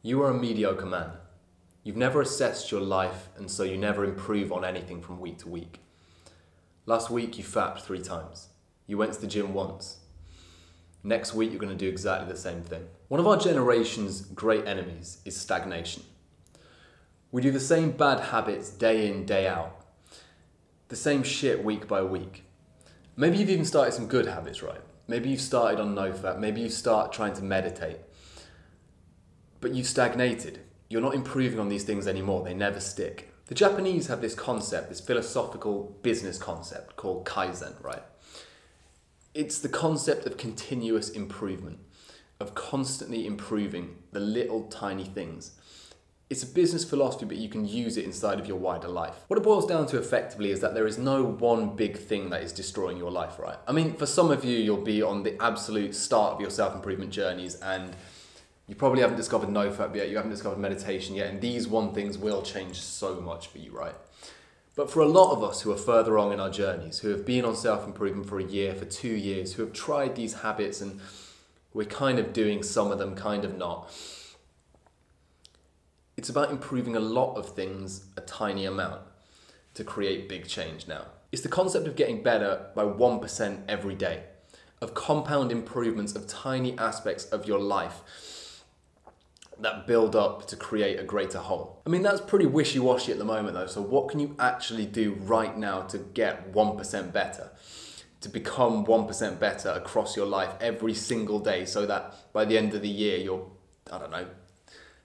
You are a mediocre man. You've never assessed your life, and so you never improve on anything from week to week. Last week you fapped 3 times. You went to the gym once. Next week you're going to do exactly the same thing. One of our generation's great enemies is stagnation. We do the same bad habits day in, day out. The same shit week by week. Maybe you've even started some good habits, right? Maybe you've started on no fap. Maybe you start trying to meditate. But you've stagnated. You're not improving on these things anymore. They never stick. The Japanese have this concept, this philosophical business concept called kaizen, right? It's the concept of continuous improvement, of constantly improving the little tiny things. It's a business philosophy, but you can use it inside of your wider life. What it boils down to effectively is that there is no one big thing that is destroying your life, right? I mean, for some of you, you'll be on the absolute start of your self-improvement journeys and you probably haven't discovered nofap yet, you haven't discovered meditation yet, and these one things will change so much for you, right? But for a lot of us who are further on in our journeys, who have been on self-improvement for a year, for 2 years, who have tried these habits and we're kind of doing some of them, kind of not. It's about improving a lot of things a tiny amount to create big change now. It's the concept of getting better by 1% every day, of compound improvements of tiny aspects of your life that build up to create a greater whole. I mean, that's pretty wishy-washy at the moment though, so what can you actually do right now to get 1% better? To become 1% better across your life every single day so that by the end of the year you're, I don't know,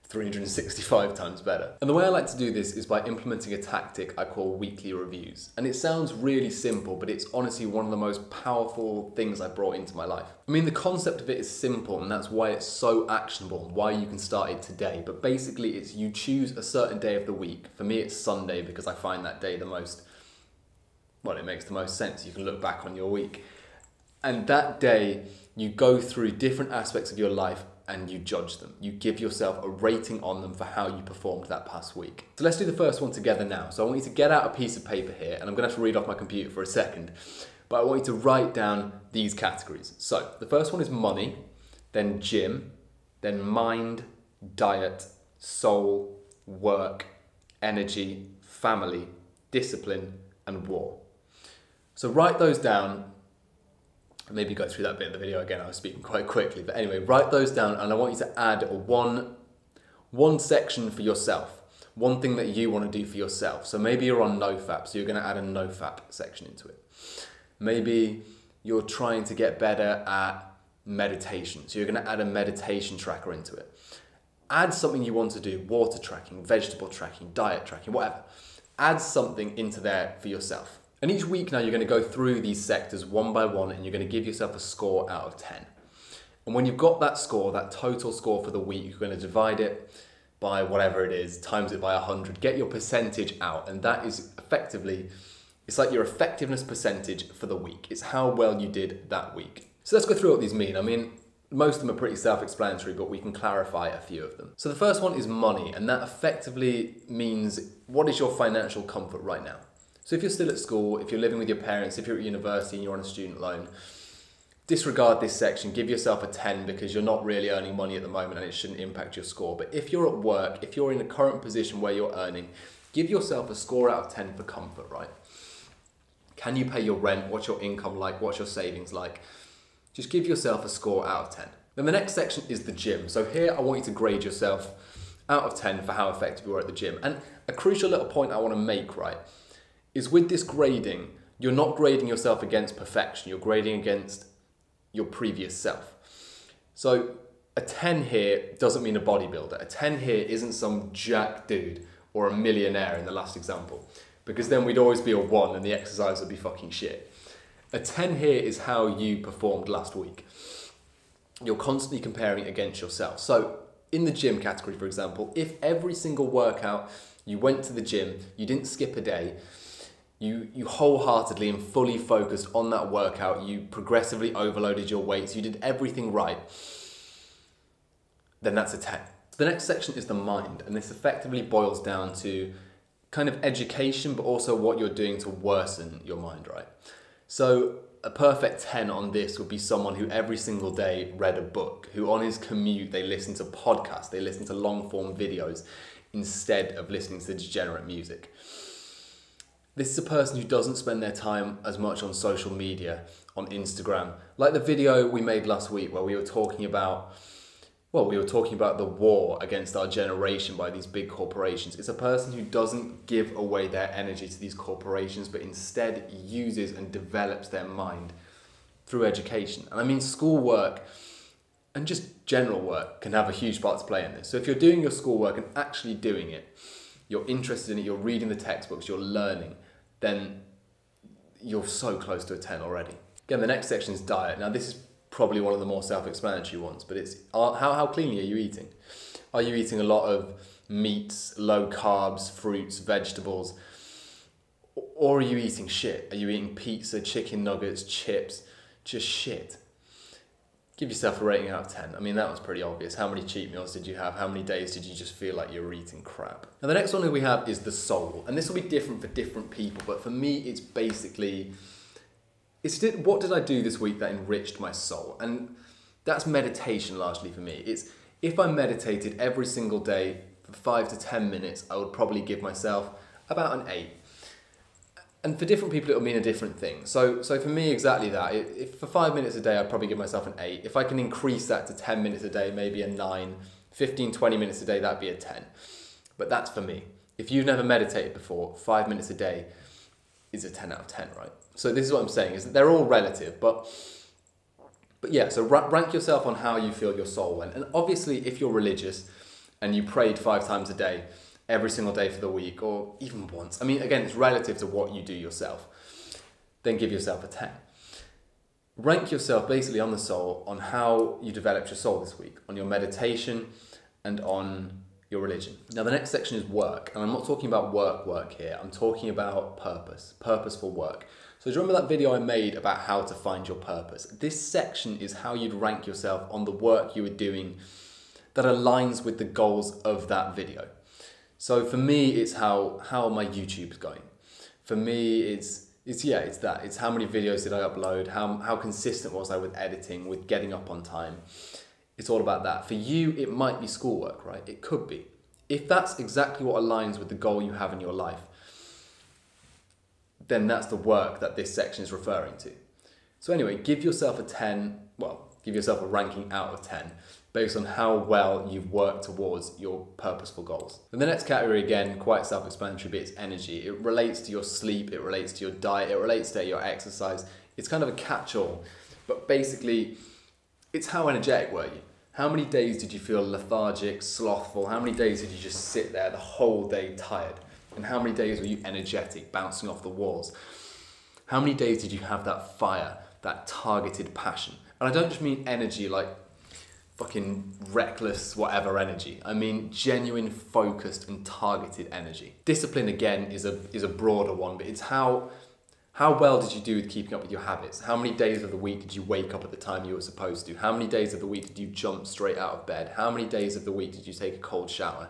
365 times better. And the way I like to do this is by implementing a tactic I call weekly reviews. And it sounds really simple, but it's honestly one of the most powerful things I brought into my life. I mean, the concept of it is simple, and that's why it's so actionable and why you can start it today. But basically, it's you choose a certain day of the week. For me, it's Sunday because I find that day the most, well, it makes the most sense. You can look back on your week. And that day, you go through different aspects of your life and you judge them. You give yourself a rating on them for how you performed that past week. So let's do the first one together now. So I want you to get out a piece of paper here, and I'm gonna have to read off my computer for a second, but I want you to write down these categories. So the first one is money, then gym, then mind, diet, soul, work, energy, family, discipline, and war. So write those down. Maybe go through that bit of the video again, I was speaking quite quickly, but anyway, write those down and I want you to add one section for yourself, one thing that you want to do for yourself. So maybe you're on nofap, so you're going to add a nofap section into it. Maybe you're trying to get better at meditation, so you're going to add a meditation tracker into it. Add something you want to do, water tracking, vegetable tracking, diet tracking, whatever. Add something into there for yourself. And each week now you're going to go through these sectors one by one and you're going to give yourself a score out of 10. And when you've got that score, that total score for the week, you're going to divide it by whatever it is, times it by 100, get your percentage out. And that is effectively, it's like your effectiveness percentage for the week. It's how well you did that week. So let's go through what these mean. I mean, most of them are pretty self-explanatory, but we can clarify a few of them. So the first one is money, and that effectively means what is your financial comfort right now? So if you're still at school, if you're living with your parents, if you're at university and you're on a student loan, disregard this section, give yourself a 10 because you're not really earning money at the moment and it shouldn't impact your score. But if you're at work, if you're in a current position where you're earning, give yourself a score out of 10 for comfort, right? Can you pay your rent? What's your income like? What's your savings like? Just give yourself a score out of 10. Then the next section is the gym. So here I want you to grade yourself out of 10 for how effective you are at the gym. And a crucial little point I want to make, right, is with this grading, you're not grading yourself against perfection, you're grading against your previous self. So a 10 here doesn't mean a bodybuilder. A 10 here isn't some jack dude or a millionaire in the last example, because then we'd always be a 1 and the exercise would be fucking shit. A 10 here is how you performed last week. You're constantly comparing against yourself. So in the gym category, for example, if every single workout you went to the gym, you didn't skip a day, you wholeheartedly and fully focused on that workout, you progressively overloaded your weights, you did everything right, then that's a 10. The next section is the mind, and this effectively boils down to kind of education, but also what you're doing to worsen your mind, right? So A perfect 10 on this would be someone who every single day read a book, who on his commute they listen to podcasts, they listen to long form videos instead of listening to degenerate music. This is a person who doesn't spend their time as much on social media, on Instagram. Like the video we made last week where we were talking about the war against our generation by these big corporations. It's a person who doesn't give away their energy to these corporations, but instead uses and develops their mind through education. And I mean, schoolwork and just general work can have a huge part to play in this. So if you're doing your schoolwork and actually doing it, you're interested in it, you're reading the textbooks, you're learning, then you're so close to a 10 already. Again, the next section is diet. Now this is probably one of the more self-explanatory ones, but it's how cleanly are you eating? Are you eating a lot of meats, low carbs, fruits, vegetables? Or are you eating shit? Are you eating pizza, chicken nuggets, chips, just shit? Give yourself a rating out of 10. I mean, that was pretty obvious. How many cheat meals did you have? How many days did you just feel like you were eating crap? Now, the next one that we have is the soul. And this will be different for different people, but for me, it's basically, what did I do this week that enriched my soul? And that's meditation largely for me. It's if I meditated every single day for 5 to 10 minutes, I would probably give myself about an 8. And for different people, it'll mean a different thing. So for me, exactly that. If for 5 minutes a day, I'd probably give myself an 8. If I can increase that to 10 minutes a day, maybe a 9. 15, 20 minutes a day, that'd be a 10. But that's for me. If you've never meditated before, 5 minutes a day is a 10 out of 10, right? So this is what I'm saying, is that they're all relative. But yeah, so rank yourself on how you feel your soul went. And obviously, if you're religious and you prayed 5 times a day, every single day for the week, or even once. I mean, again, it's relative to what you do yourself. Then give yourself a 10. Rank yourself basically on the soul, on how you developed your soul this week, on your meditation and on your religion. Now, the next section is work. And I'm not talking about work here. I'm talking about purpose, purposeful work. So do you remember that video I made about how to find your purpose? This section is how you'd rank yourself on the work you were doing that aligns with the goals of that video. So for me, it's how my YouTube's going. For me, it's that. It's how many videos did I upload? How consistent was I with editing, with getting up on time? It's all about that. For you, it might be schoolwork, right? It could be. If that's exactly what aligns with the goal you have in your life, then that's the work that this section is referring to. So anyway, give yourself a 10, give yourself a ranking out of 10 based on how well you've worked towards your purposeful goals. And the next category, again, quite self-explanatory, but it's energy. It relates to your sleep, it relates to your diet, it relates to your exercise. It's kind of a catch-all, but basically, it's how energetic were you? How many days did you feel lethargic, slothful? How many days did you just sit there the whole day tired? And how many days were you energetic, bouncing off the walls? How many days did you have that fire, that targeted passion? And I don't just mean energy like fucking reckless whatever energy. I mean genuine, focused and targeted energy. Discipline, again, is a broader one, but it's how well did you do with keeping up with your habits? How many days of the week did you wake up at the time you were supposed to? How many days of the week did you jump straight out of bed? How many days of the week did you take a cold shower?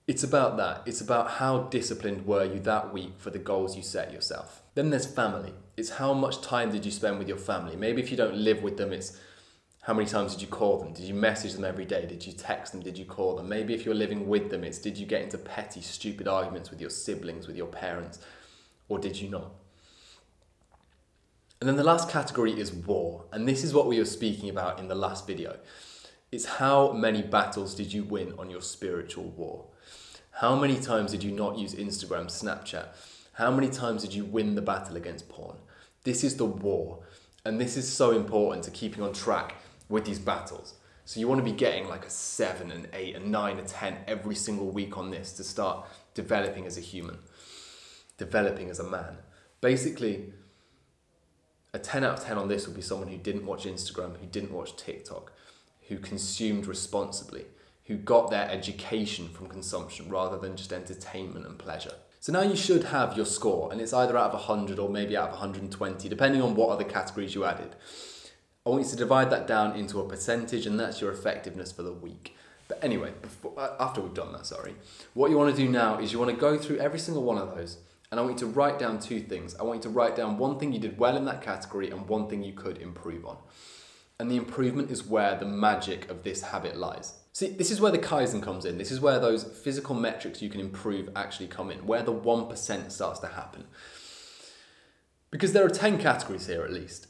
It's about that. It's about how disciplined were you that week for the goals you set yourself. Then there's family. It's how much time did you spend with your family? Maybe if you don't live with them, it's how many times did you call them? Did you message them every day? Did you text them? Did you call them? Maybe if you're living with them, it's did you get into petty, stupid arguments with your siblings, with your parents, or did you not? And then the last category is war. And this is what we were speaking about in the last video. It's how many battles did you win on your spiritual war? How many times did you not use Instagram, Snapchat? How many times did you win the battle against porn? This is the war. And this is so important to keeping on track with these battles. So you want to be getting like a 7, an 8, a 9, a 10 every single week on this to start developing as a human, developing as a man. Basically, a 10 out of 10 on this would be someone who didn't watch Instagram, who didn't watch TikTok, who consumed responsibly, who got their education from consumption rather than just entertainment and pleasure. So now you should have your score, and it's either out of 100 or maybe out of 120, depending on what other categories you added. I want you to divide that down into a percentage, and that's your effectiveness for the week. But anyway, after we've done that, what you want to do now is you want to go through every single one of those And I want you to write down two things. I want you to write down one thing you did well in that category and one thing you could improve on. And the improvement is where the magic of this habit lies. See, this is where the Kaizen comes in. This is where those physical metrics you can improve actually come in, where the 1% starts to happen. Because there are 10 categories here at least.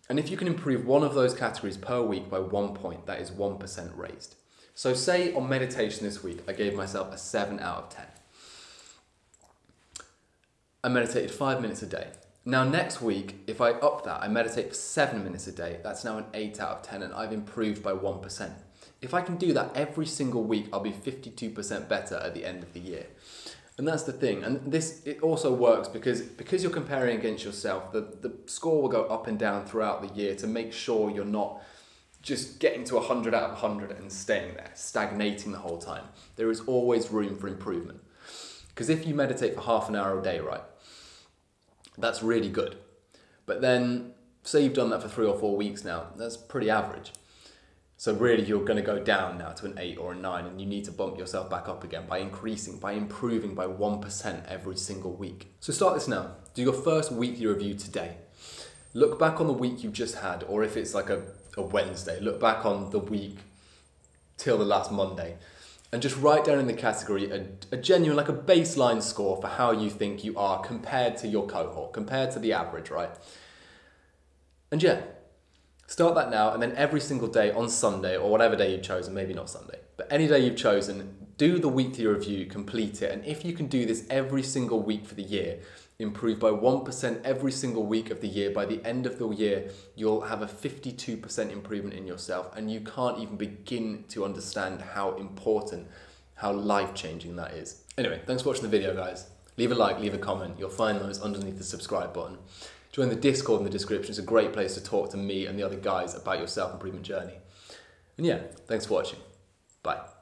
And if you can improve one of those categories per week by 1 point, that is 1% raised. So say on meditation this week, I gave myself a 7 out of 10. I meditated 5 minutes a day. Now next week, if I up that, I meditate for 7 minutes a day, that's now an 8 out of 10 and I've improved by 1%. If I can do that every single week, I'll be 52% better at the end of the year. And that's the thing. And it also works because you're comparing against yourself, the score will go up and down throughout the year to make sure you're not just getting to 100 out of 100 and staying there, stagnating the whole time. There is always room for improvement. Because if you meditate for half an hour a day, right, that's really good. But then, say you've done that for 3 or 4 weeks now, that's pretty average. So really you're going to go down now to an 8 or a 9 and you need to bump yourself back up again by improving by 1% every single week. So start this now. Do your first weekly review today. Look back on the week you've just had, or if it's like a Wednesday, look back on the week till the last Monday. And just write down in the category a genuine, like a baseline score for how you think you are compared to your cohort, compared to the average, right? And yeah, start that now, and then every single day on Sunday, or whatever day you've chosen, maybe not Sunday, but any day you've chosen, do the weekly review, complete it. And if you can do this every single week for the year, improve by 1% every single week of the year, by the end of the year, you'll have a 52% improvement in yourself. And you can't even begin to understand how important, how life-changing that is. Anyway, thanks for watching the video, guys. Leave a like, leave a comment. You'll find those underneath the subscribe button. Join the Discord in the description. It's a great place to talk to me and the other guys about your self-improvement journey. And yeah, thanks for watching. Bye.